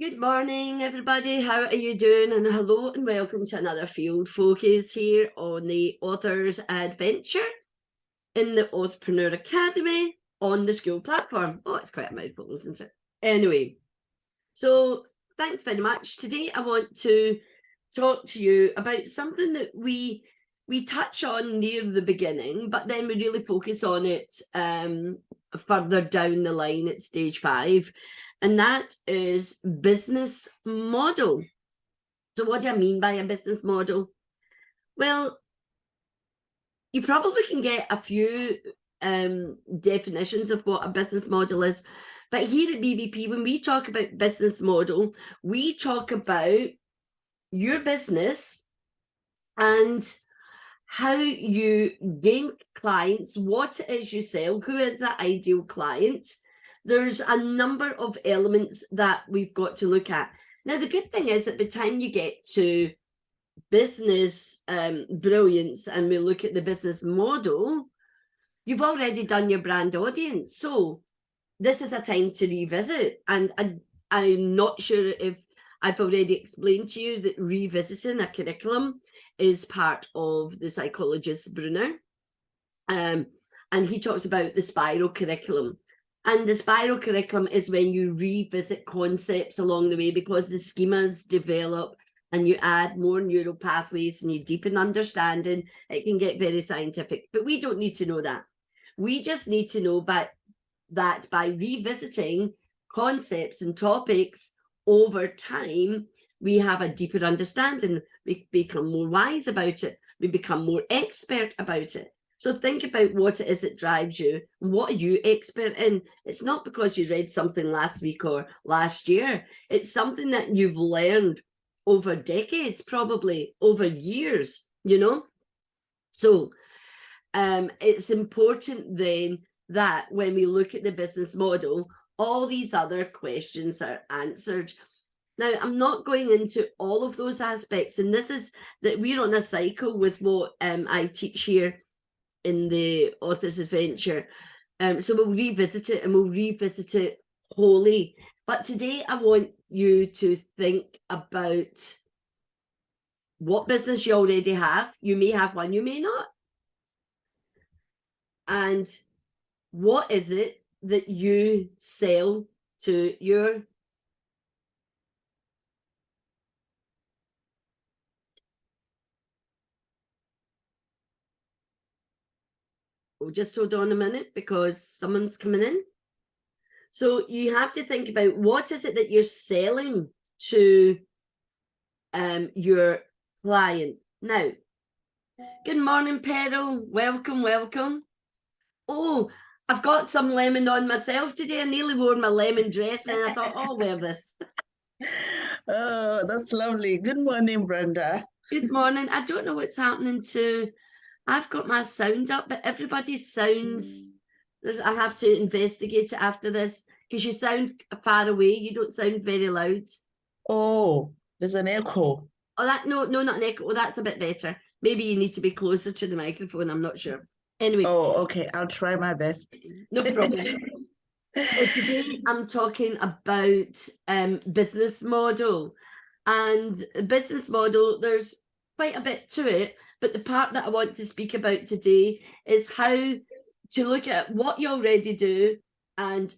Good morning, everybody. How are you doing? And hello and welcome to another Field Focus here on the Author's Adventure in the Authorpreneur Academy on the school platform. Oh, it's quite a mouthful, isn't it? Anyway, so thanks very much. Today I want to talk to you about something that we touch on near the beginning, but then we really focus on it further down the line at stage 5. And that is business model. So what do I mean by a business model? Well, you probably can get a few definitions of what a business model is. But here at BBP, when we talk about business model, we talk about your business and how you gain clients, what it is you sell, who is the ideal client. There's a number of elements that we've got to look at. Now, the good thing is at the time you get to business brilliance and we look at the business model, you've already done your brand audience. So this is a time to revisit. And I'm not sure if I've already explained to you that revisiting a curriculum is part of the psychologist Brunner. And he talks about the spiral curriculum. And the spiral curriculum is when you revisit concepts along the way because the schemas develop and you add more neural pathways and you deepen understanding. It can get very scientific, but we don't need to know that. We just need to know that by revisiting concepts and topics over time, we have a deeper understanding. We become more wise about it. We become more expert about it. So think about what it is that drives you. What are you expert in? It's not because you read something last week or last year. It's something that you've learned over decades, probably over years, you know? So it's important then that when we look at the business model, all these other questions are answered. Now, I'm not going into all of those aspects, and this is that we're on a cycle with what I teach here in the Author's Adventure. So we'll revisit it and we'll revisit it wholly. But today I want you to think about what business you already have. You may have one, you may not. And what is it that you sell to your just hold on a minute because someone's coming in. So you have to think about what is it that you're selling to your client. Now, good morning, Peril. Welcome, welcome. Oh, I've got some lemon on myself today. I nearly wore my lemon dress and I thought, oh, I'll wear this. Oh, that's lovely. Good morning, Brenda. Good morning. I don't know what's happening to... I've got my sound up, but everybody's sounds... I have to investigate it after this because you sound far away. You don't sound very loud. Oh, there's an echo. Oh, no, not an echo. Oh, that's a bit better. Maybe you need to be closer to the microphone. I'm not sure. Anyway. Oh, okay. I'll try my best. No problem. So today I'm talking about business model. And business model, there's quite a bit to it. But the part that I want to speak about today is how to look at what you already do and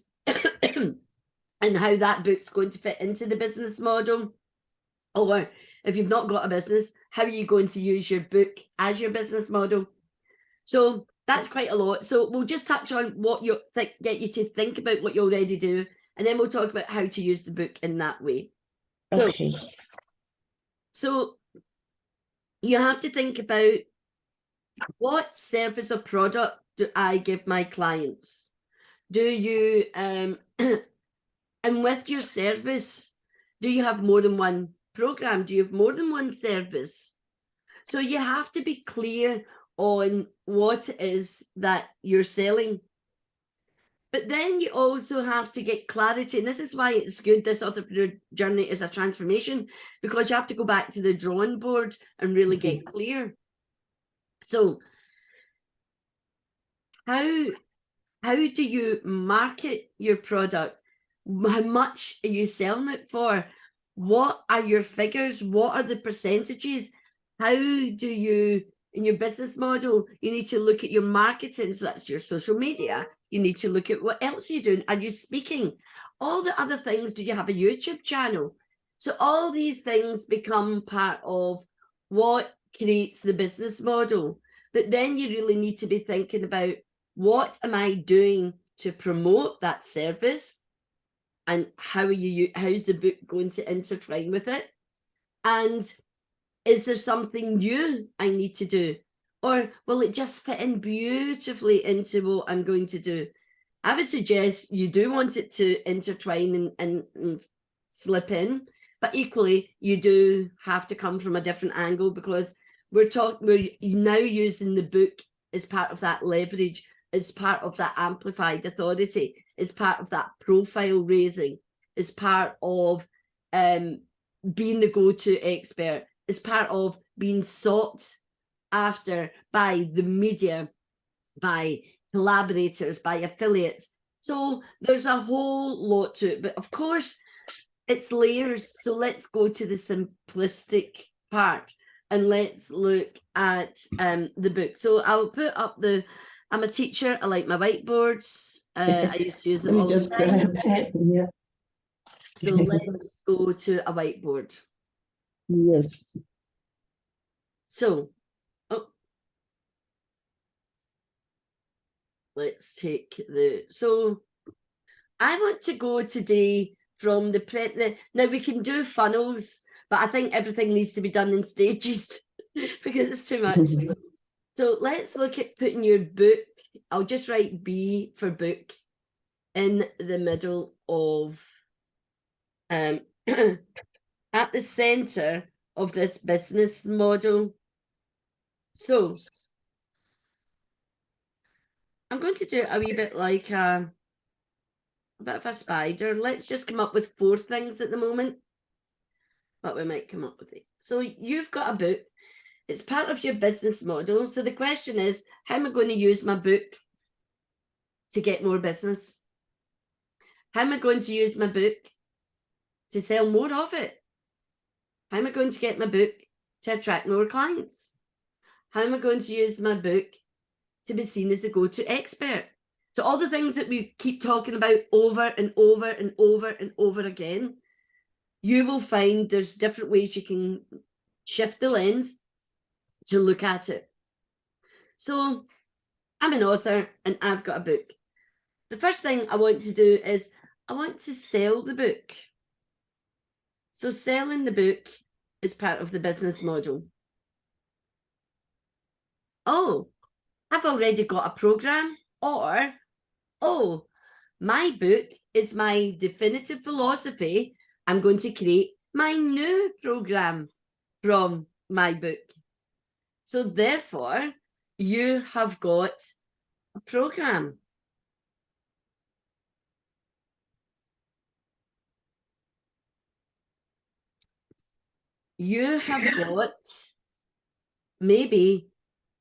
and how that book's going to fit into the business model. Or if you've not got a business, how are you going to use your book as your business model? So that's quite a lot. So we'll just touch on what you get you to think about what you already do, and then we'll talk about how to use the book in that way. Okay. So you have to think about what service or product do I give my clients? Do you and with your service, do you have more than one program? Do you have more than one service? So you have to be clear on what it is that you're selling. But then you also have to get clarity. And this is why it's good, this entrepreneur journey is a transformation, because you have to go back to the drawing board and really get clear. So how do you market your product? How much are you selling it for? What are your figures? What are the percentages? How do you, in your business model, you need to look at your marketing. So that's your social media. You need to look at what else you're doing. Are you speaking? All the other things. Do you have a YouTube channel? So all these things become part of what creates the business model. But then you really need to be thinking about, what am I doing to promote that service? And how's the book going to intertwine with it? And is there something new I need to do? Or will it just fit in beautifully into what I'm going to do? I would suggest you do want it to intertwine and slip in, but equally you do have to come from a different angle, because we're now using the book as part of that leverage, as part of that amplified authority, as part of that profile raising, as part of being the go-to expert, as part of being sought after by the media, by collaborators, by affiliates. So there's a whole lot to it, but of course it's layers. So let's go to the simplistic part and let's look at the book. So I'll put up I'm a teacher. I like my whiteboards. I used to use them all the time. Let me just grab that. Yeah. So let's go to a whiteboard. Yes. So, let's take so I want to go today from now we can do funnels, but I think everything needs to be done in stages because it's too much. So let's look at putting your book. I'll just write B for book in the middle of, at the center of this business model. So I'm going to do it a wee bit like a bit of a spider. Let's just come up with 4 things at the moment, but we might come up with it. So you've got a book. It's part of your business model. So the question is, how am I going to use my book to get more business? How am I going to use my book to sell more of it? How am I going to get my book to attract more clients? How am I going to use my book to be seen as a go-to expert? So all the things that we keep talking about over and over and over and over again, you will find there's different ways you can shift the lens to look at it. So I'm an author and I've got a book. The first thing I want to do is I want to sell the book. So selling the book is part of the business model. Oh, I've already got a program. Or, oh, my book is my definitive philosophy. I'm going to create my new program from my book. So therefore, you have got a program. You have got, maybe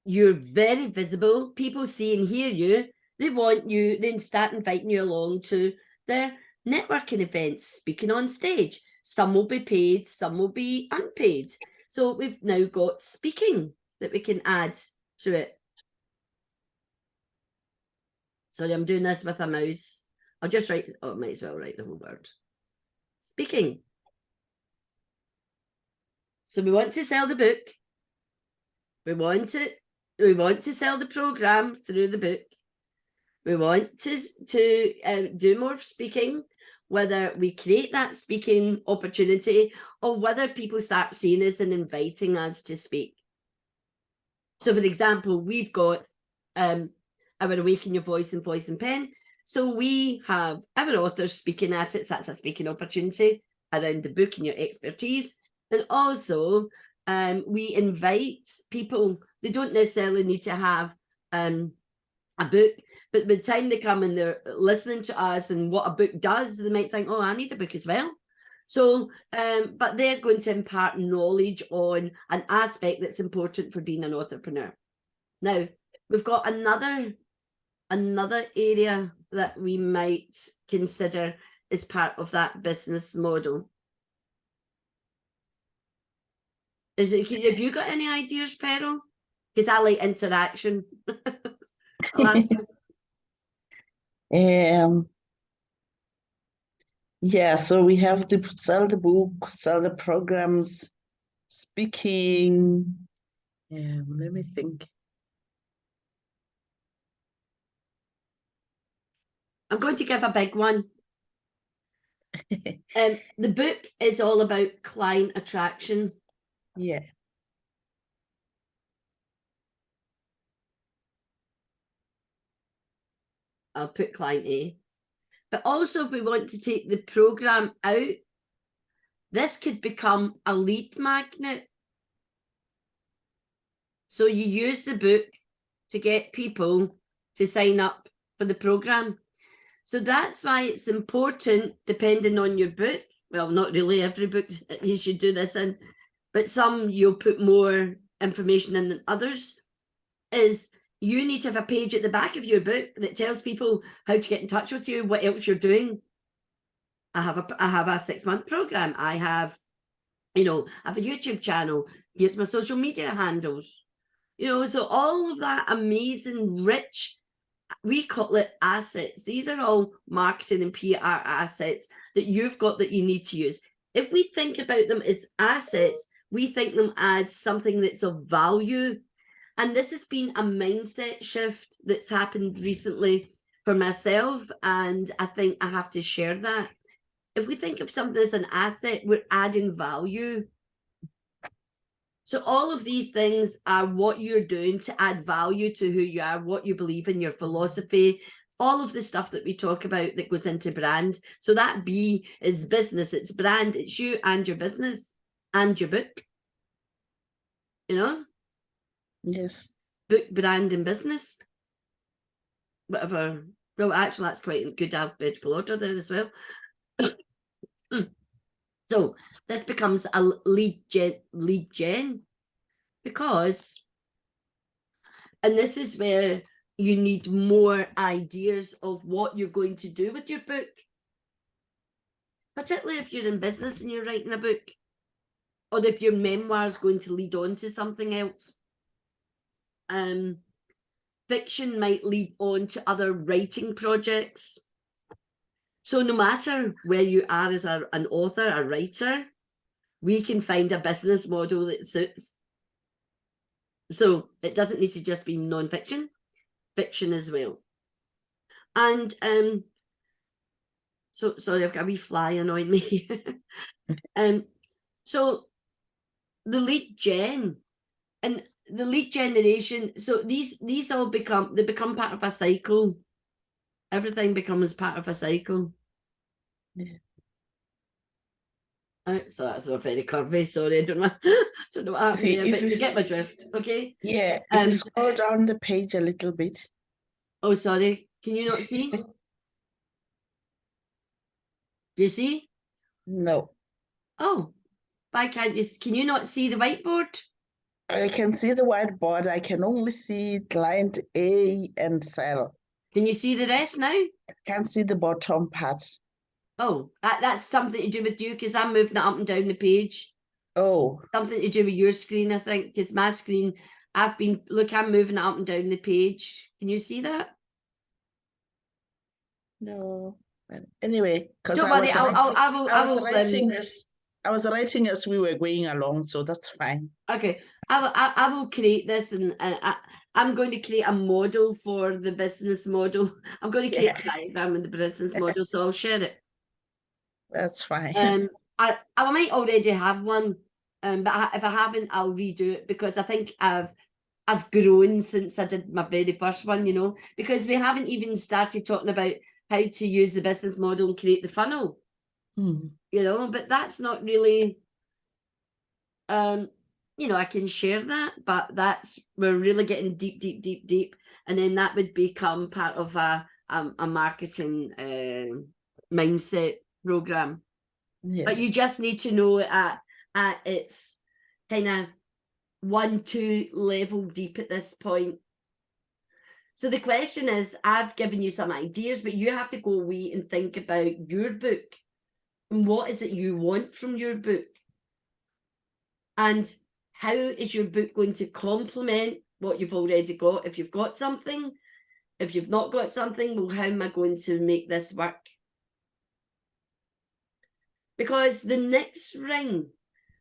you're very visible. People see and hear you. They want you, then start inviting you along to their networking events, speaking on stage. Some will be paid, some will be unpaid. So we've now got speaking that we can add to it. Sorry, I'm doing this with a mouse. I'll just write, I might as well write the whole word. Speaking. So we want to sell the book. We want to sell the program through the book. We want to do more speaking, whether we create that speaking opportunity or whether people start seeing us and inviting us to speak. So for example, we've got our Awaken Your Voice and Voice and Pen. So we have our authors speaking at it. So that's a speaking opportunity around the book and your expertise. And also we invite people. They don't necessarily need to have a book, but by the time they come and they're listening to us and what a book does, they might think, oh, I need a book as well. So, but they're going to impart knowledge on an aspect that's important for being an entrepreneur. Now, we've got another area that we might consider is part of that business model. Have you got any ideas, Peril? Because I like interaction. I'll ask you. Yeah, so we have to sell the book, sell the programs, speaking. Let me think. I'm going to give a big one. The book is all about client attraction. Yeah. I'll put client A. But also, if we want to take the program out, this could become a lead magnet. So you use the book to get people to sign up for the program. So that's why it's important, depending on your book. Well, not really every book you should do this in, but some you'll put more information in than others, is you need to have a page at the back of your book that tells people how to get in touch with you, what else you're doing. I have a 6-month program. I have a YouTube channel. Here's my social media handles. So all of that amazing, rich, we call it assets. These are all marketing and PR assets that you've got that you need to use. If we think about them as assets, we think them as something that's of value. And this has been a mindset shift that's happened recently for myself. And I think I have to share that. If we think of something as an asset, we're adding value. So all of these things are what you're doing to add value to who you are, what you believe in, your philosophy, all of the stuff that we talk about that goes into brand. So that B is business, it's brand, it's you and your business and your book. Yes. Book, brand, and business. Whatever. Well, actually, that's quite a good alphabetical order there as well. So this becomes a lead gen because, and this is where you need more ideas of what you're going to do with your book, particularly if you're in business and you're writing a book, or if your memoir is going to lead on to something else. Fiction might lead on to other writing projects. So no matter where you are as an author, a writer, we can find a business model that suits. So it doesn't need to just be non-fiction, fiction as well. And so sorry, I've got a wee fly annoying me. So the lead gen and the lead generation, so these all become part of a cycle. Everything becomes part of a cycle. Yeah. So that's not very curvy, sorry, I don't know what happened there, but you get my drift, okay? Yeah, if you scroll down the page a little bit. Oh, sorry, can you not see? Do you see? No. Oh, why can't you? Can you not see the whiteboard? I can see the whiteboard. I can only see client A and sell. Can you see the rest now? I can't see the bottom part. Oh, that's something to do with you because I'm moving it up and down the page. Oh. Something to do with your screen, I think, because my screen, I'm moving it up and down the page. Can you see that? No. Anyway, because Don't I worry, was writing as we were going along, so that's fine. Okay, I will create this, and I'm going to create a model for the business model. I'm going to create a diagram in the business model, so I'll share it. That's fine. I might already have one, but if I haven't, I'll redo it because I think I've grown since I did my very first one. Because we haven't even started talking about how to use the business model and create the funnel. But that's not really. I can share that, but we're really getting deep, and then that would become part of a marketing mindset program. Yeah. But you just need to know at its kind of 1-2 level deep at this point. So the question is, I've given you some ideas, but you have to go away and think about your book. And what is it you want from your book? And how is your book going to complement what you've already got? If you've got something, if you've not got something, well, how am I going to make this work? Because the next ring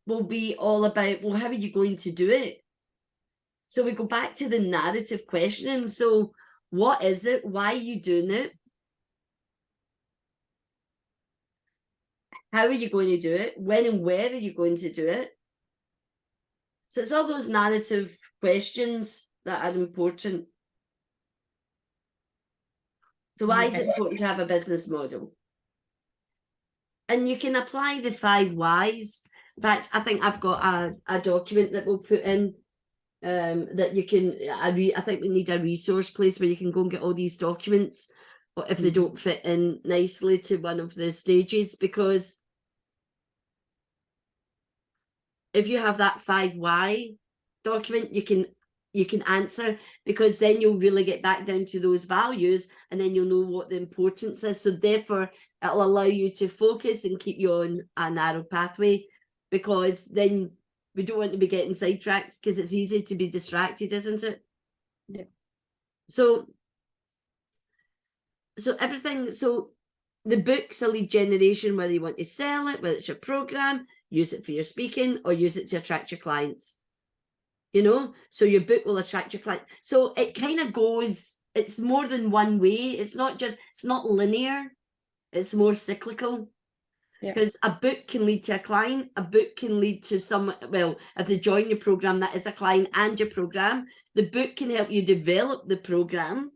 will be all about, well, how are you going to do it? So we go back to the narrative questioning. So what is it? Why are you doing it? How are you going to do it? When and where are you going to do it? So it's all those narrative questions that are important. So why is it important to have a business model? And you can apply the 5 whys. In fact, I think I've got a document that we'll put in that you can, I think we need a resource place where you can go and get all these documents if they don't fit in nicely to one of the stages, because if you have that 5 why document, you can answer, because then you'll really get back down to those values, and then you'll know what the importance is. So therefore, it'll allow you to focus and keep you on a narrow pathway, because then we don't want to be getting sidetracked, because it's easy to be distracted, isn't it? Yeah. So everything, so the book's a lead generation, whether you want to sell it, whether it's your program, use it for your speaking, or use it to attract your clients. You know, so your book will attract your client. So it kind of goes, it's more than one way. It's not linear. It's more cyclical. Because a book can lead to a client, a book can lead to someone, well, if they join your program, that is a client and your program. The book can help you develop the program.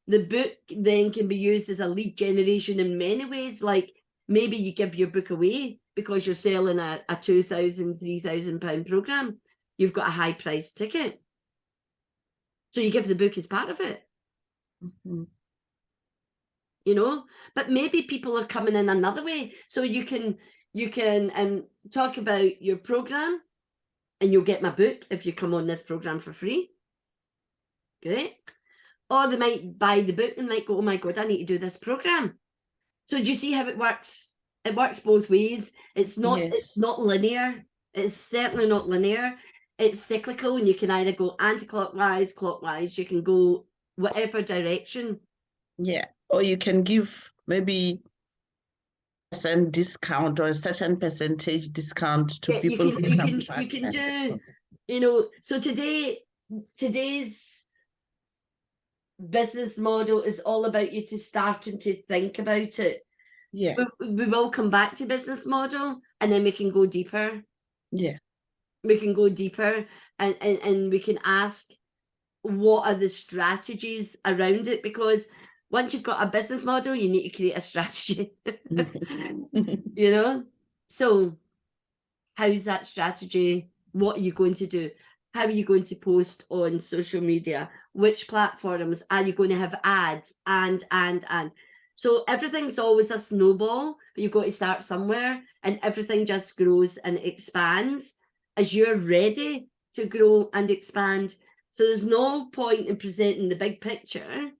The book then can be used as a lead generation in many ways. Like maybe you give your book away because you're selling a £2,000, £3,000 program. You've got a high price ticket. So you give the book as part of it. You know, but maybe people are coming in another way. So you can talk about your program, and you'll get my book if you come on this program for free. Great. Or they might buy the book and might go, oh my God, I need to do this program. So do you see how it works? It works both ways. It's not linear. It's certainly not linear. It's cyclical, and you can either go anti-clockwise, clockwise. You can go whatever direction. Yeah. Or you can give maybe % discount or a certain percentage discount to people who come to you can do, you know. So today's business model is all about you to starting to think about it. Yeah. We will come back to business model, and then we can go deeper. Yeah. We can go deeper, and we can ask, what are the strategies around it? Because once you've got a business model, you need to create a strategy. You know, so how's that strategy? What are you going to do? How are you going to post on social media? Which platforms are you going to have ads? And so everything's always a snowball, but you've got to start somewhere, and everything just grows and expands as you're ready to grow and expand. So there's no point in presenting the big picture.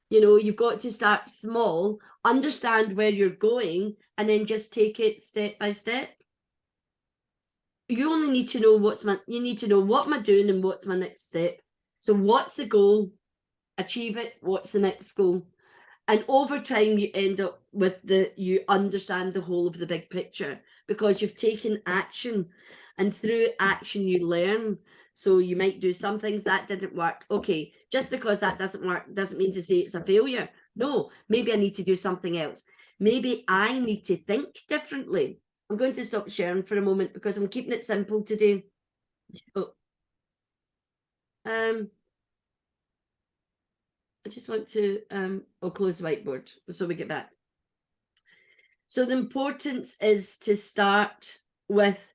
You know, you've got to start small, understand where you're going, and then just take it step by step. You only need to know you need to know what am I doing and what's my next step. So what's the goal? Achieve it. What's the next goal? And over time, you end up with you understand the whole of the big picture, because you've taken action, and through action, you learn. So you might do some things that didn't work. Okay, just because that doesn't work doesn't mean to say it's a failure. No, maybe I need to do something else. Maybe I need to think differently. I'm going to stop sharing for a moment because I'm keeping it simple today. Oh. I just want to, I'll close the whiteboard so we get back. So the importance is to start with,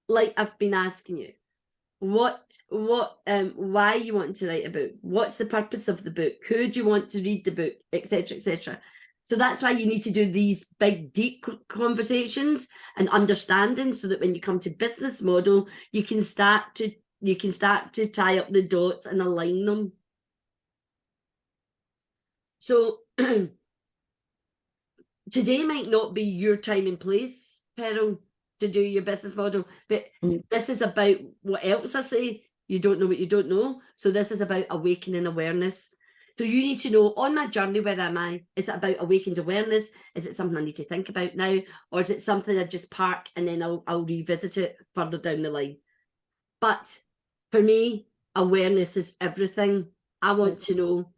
like I've been asking you, why you want to write a book? What's the purpose of the book? Who do you want to read the book, etc., etc. So that's why you need to do these big, deep conversations and understanding, so that when you come to business model, you can start to tie up the dots and align them. So today might not be your time and place, Peril, to do your business model, but this is about what else I say. You don't know what you don't know. So this is about awakening awareness. So you need to know, on my journey, where am I? Is it about awakened awareness? Is it something I need to think about now? Or is it something I just park and then I'll revisit it further down the line? But for me, awareness is everything. I want to know,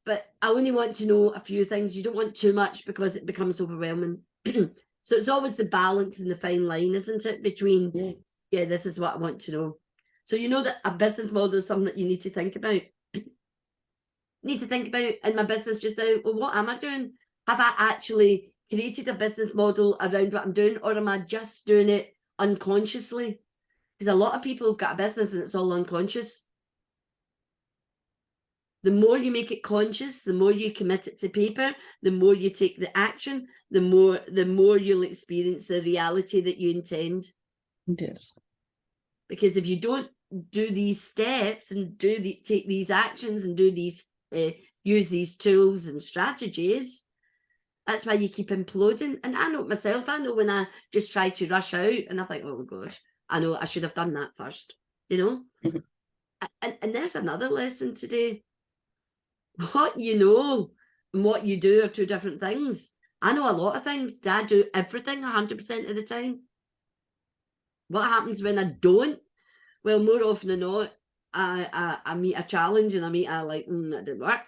but I only want to know a few things. You don't want too much because it becomes overwhelming. So it's always the balance and the fine line, isn't it? Between, yeah, this is what I want to know. So you know that a business model is something that you need to think about. Need to think about in my business just now, well, what am I doing? Have I actually created a business model around what I'm doing, or am I just doing it unconsciously? Because a lot of people have got a business and it's all unconscious. The more you make it conscious, the more you commit it to paper, the more you take the action, the more you'll experience the reality that you intend. Yes. Because if you don't do these steps and take these actions and do these use these tools and strategies, that's why you keep imploding. And I know it myself. I know when I just try to rush out and I think, oh gosh, I know I should have done that first, you know. And there's another lesson today. What you know and what you do are two different things. I know a lot of things. Do I do everything 100% of the time? What happens when I don't? Well, more often than not, I meet a challenge and that didn't work.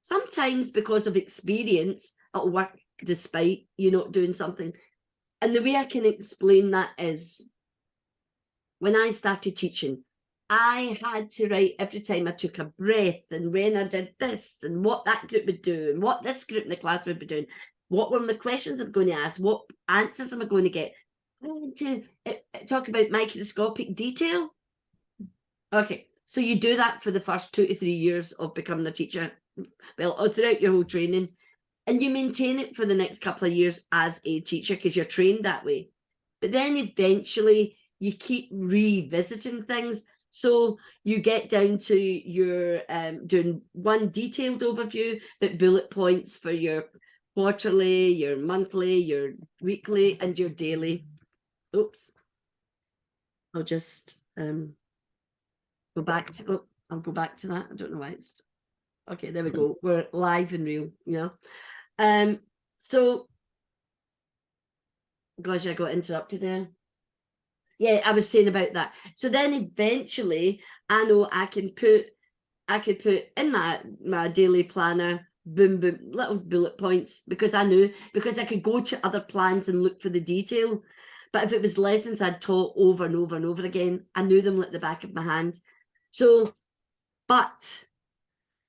Sometimes because of experience, it'll work despite you not doing something. And the way I can explain that is, when I started teaching, I had to write every time I took a breath and when I did this and what that group would do and what this group in the class would be doing. What were my questions I'm going to ask? What answers am I going to get? I want to talk about microscopic detail. Okay, so you do that for the first 2 to 3 years of becoming a teacher. Well, or throughout your whole training. And you maintain it for the next couple of years as a teacher because you're trained that way. But then eventually you keep revisiting things. So you get down to your doing one detailed overview, but bullet points for your quarterly, your monthly, your weekly, and your daily. Oops. I'll just go back to, oh, I'll go back to that. I don't know why it's, okay, there we go. We're live and real, you know. So, gosh, I got interrupted there. Yeah, I was saying about that. So then eventually I know I could put in my daily planner, boom, boom, little bullet points, because I knew, because I could go to other plans and look for the detail. But if it was lessons I'd taught over and over and over again, I knew them like the back of my hand. So, but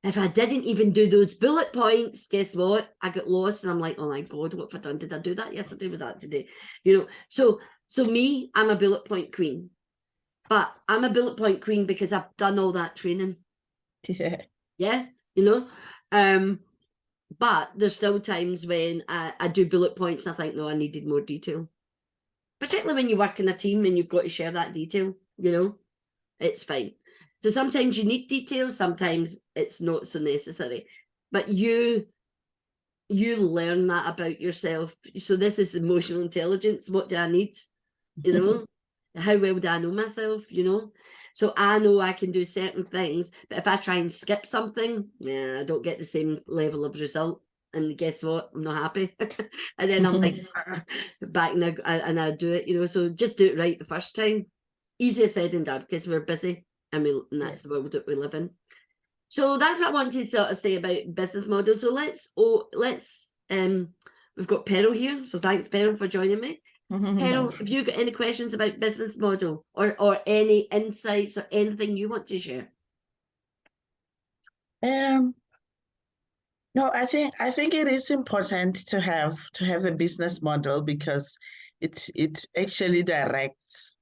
if I didn't even do those bullet points, guess what? I got lost and I'm like, oh my God, what have I done? Did I do that yesterday? Was that today? You know, so me, I'm a bullet point queen. But I'm a bullet point queen because I've done all that training. Yeah. Yeah, you know. But there's still times when I do bullet points and I think, no, I needed more detail. Particularly when you work in a team and you've got to share that detail, you know, it's fine. So sometimes you need detail, sometimes it's not so necessary. But you learn that about yourself. So this is emotional intelligence. What do I need? You know, how well do I know myself? You know, so I know I can do certain things, but if I try and skip something, yeah, I don't get the same level of result. And guess what? I'm not happy. And then I'm like, back now, and I do it, you know. So just do it right the first time. Easier said than done because we're busy and that's the world that we live in. So that's what I want to sort of say about business models. So let's we've got Peril here. So thanks, Peril, for joining me. Peril, have you got any questions about business model or any insights or anything you want to share? No, I think it is important to have a business model because it actually directs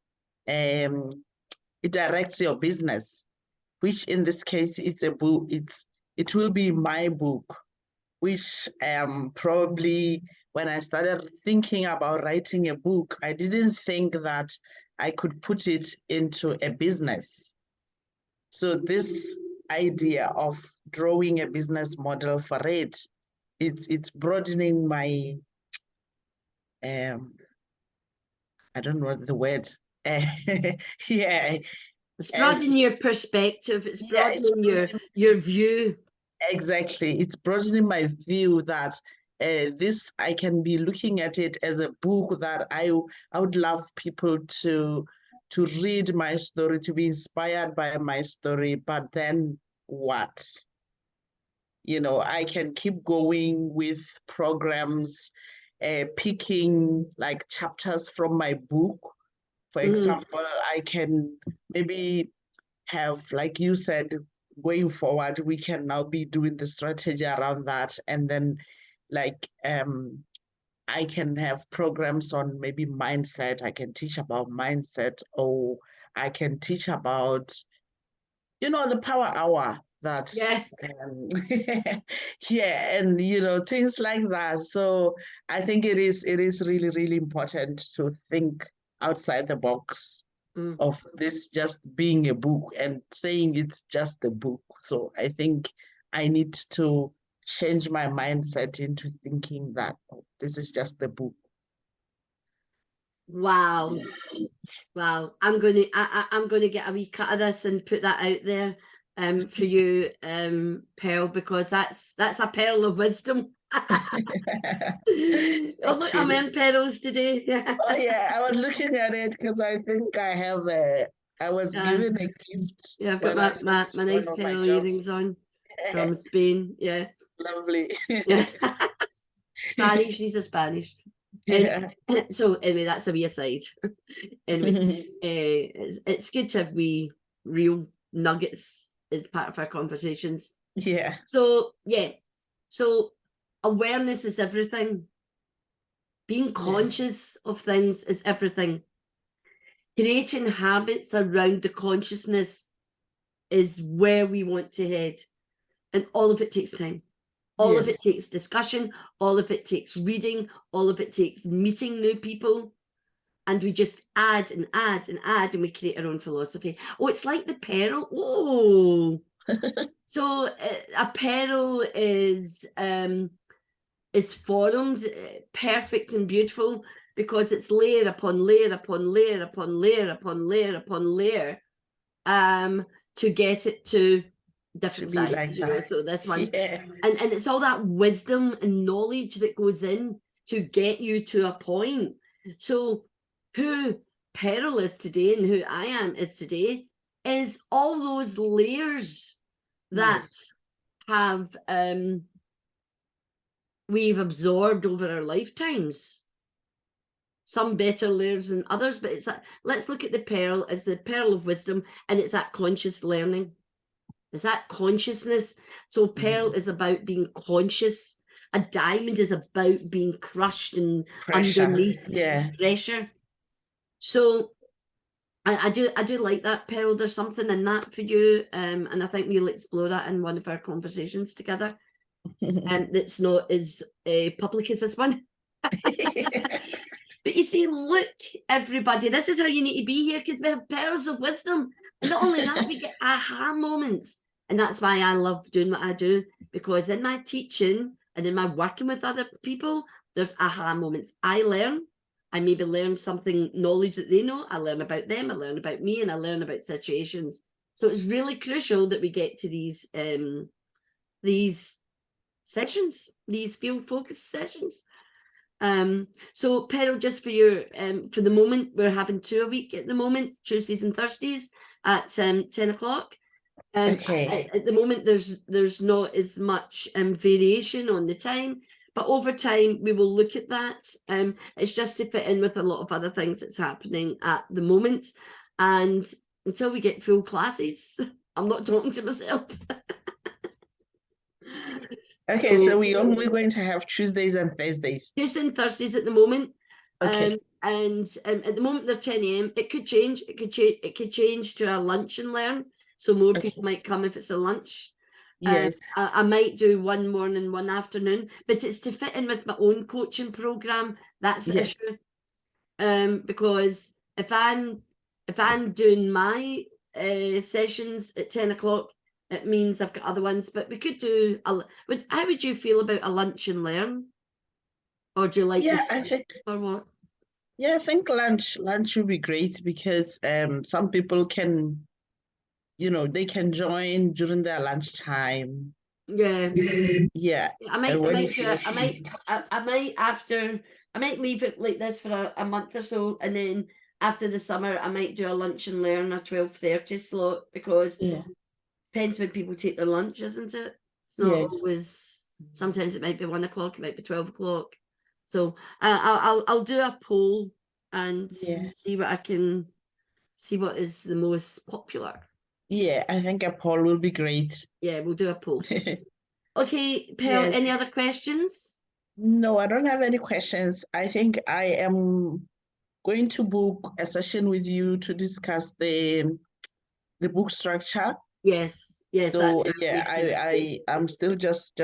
your business, which in this case it's a book. It will be my book, which probably when I started thinking about writing a book, I didn't think that I could put it into a business. So this idea of drawing a business model for it. It's broadening my I don't know the word. Yeah. It's And broadening your perspective. It's yeah, it's broadening your view. exactly. It's broadening my view that this, I can be looking at it as a book that I would love people to read my story, to be inspired by my story, but then what? You know, I can keep going with programs, picking like chapters from my book. For example, I can maybe have, like you said, going forward, we can now be doing the strategy around that. And then like I can have programs on maybe mindset. I can teach about mindset, or I can teach about, you know, the power hour that Yeah. yeah, and you know, things like that. So I think it is really, really important to think outside the box of this just being a book and saying it's just a book. So I think I need to change my mindset into thinking that this is just a book. Wow. Wow. I'm gonna get a wee cut of this and put that out there for you, Pearl, because that's a pearl of wisdom. Oh look, I'm in pearls today. Oh yeah, I was looking at it because I think I have I was given a gift Yeah, I've got when I my finished nice one of my pearl jobs. earrings on from Spain. Yeah. Lovely. Yeah. Spanish, these are Spanish. Yeah. And so anyway, that's a wee aside. Anyway, it's good to have wee real nuggets as part of our conversations. Yeah. So yeah, so awareness is everything. Being Yes. conscious of things is everything. Creating habits around the consciousness is where we want to head. And all of it takes time. All of Yes. it takes discussion. All of it takes reading. All of it takes meeting new people. And we just add and add and add, and we create our own philosophy. Oh, it's like the pearl. Oh, so a pearl is formed perfect and beautiful because it's layer upon layer upon layer upon layer upon layer upon layer to get it to different To be sizes, like you know. that. So this one, Yeah. and it's all that wisdom and knowledge that goes in to get you to a point. So who Pearl is today and who I am is today is all those layers that Yes. have we've absorbed over our lifetimes. Some better layers than others, but it's that, let's look at the pearl as the pearl of wisdom, and it's that conscious learning. It's that consciousness. So pearl is about being conscious. A diamond is about being crushed and Pressure. underneath Yeah. pressure. So I do like that, Pearl. There's something in that for you, and I think we'll explore that in one of our conversations together. That's not as public as this one. But you see, look, everybody, this is how you need to be here, because we have pearls of wisdom. And not only that, we get aha moments. And that's why I love doing what I do, because in my teaching and in my working with other people, there's aha moments. I learn. I maybe learn something, knowledge that they know. I learn about them. I learn about me, and I learn about situations. So it's really crucial that we get to these sessions, these field focus sessions. So Pearl, just for your for the moment, we're having 2 a week at the moment, Tuesdays and Thursdays at 10 o'clock. Okay. At the moment, there's not as much variation on the time, but over time we will look at that. It's just to fit in with a lot of other things that's happening at the moment, and until we get full classes, I'm not talking to myself. Okay, so we're only going to have Tuesdays and Thursdays. Tuesdays and Thursdays at the moment. Okay. And at the moment they're 10 a.m. It could change. It could change to a lunch and learn. So more people might come if it's a lunch. Yes. I might do one morning, one afternoon, but it's to fit in with my own coaching program. That's the issue. Because if I'm doing my sessions at 10 o'clock, it means I've got other ones. But we could do how would you feel about a lunch and learn? Or do you like Yeah, I think or what? yeah, I think lunch would be great because some people can, they can join during their lunchtime. Yeah. Yeah. I And when might you do it. finish, I might leave it like this for a month or so, and then after the summer, I might do a lunch and learn a 12:30 slot, because yeah, depends when people take their lunch, isn't it? It's not yes, always. Sometimes it might be 1 o'clock, it might be 12 o'clock. So I'll do a poll and yeah, see what is the most popular. yeah. I think a poll will be great. Yeah, we'll do a poll. Okay, Pearl, Yes. any other questions? No, I don't have any questions. I think I am going to book a session with you to discuss the book structure. Yes, So that's yeah, me too. I'm still just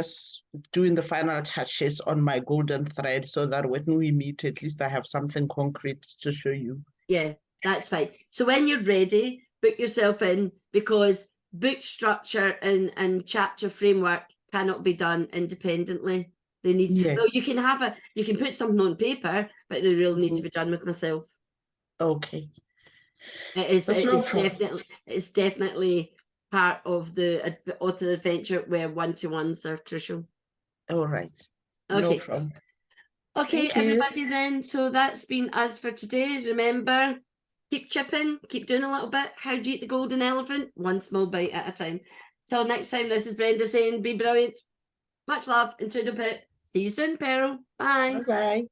doing the final touches on my golden thread so that when we meet, at least I have something concrete to show you. Yeah, that's fine. So when you're ready, book yourself in, because book structure and chapter framework cannot be done independently. They need, well, Yes. you can put something on paper, but they really need to be done with myself. Okay. It That's no is problem. definitely part of the author adventure where one-to-ones are crucial. All right. No Okay. problem. Okay, Thank you. everybody then. So that's been us for today. Remember, keep chipping, keep doing a little bit. How do you eat the golden elephant? One small bite at a time. Till next time, this is Brenda saying be brilliant. Much love and to the pit. See you soon, Pearl. Bye. Bye-bye.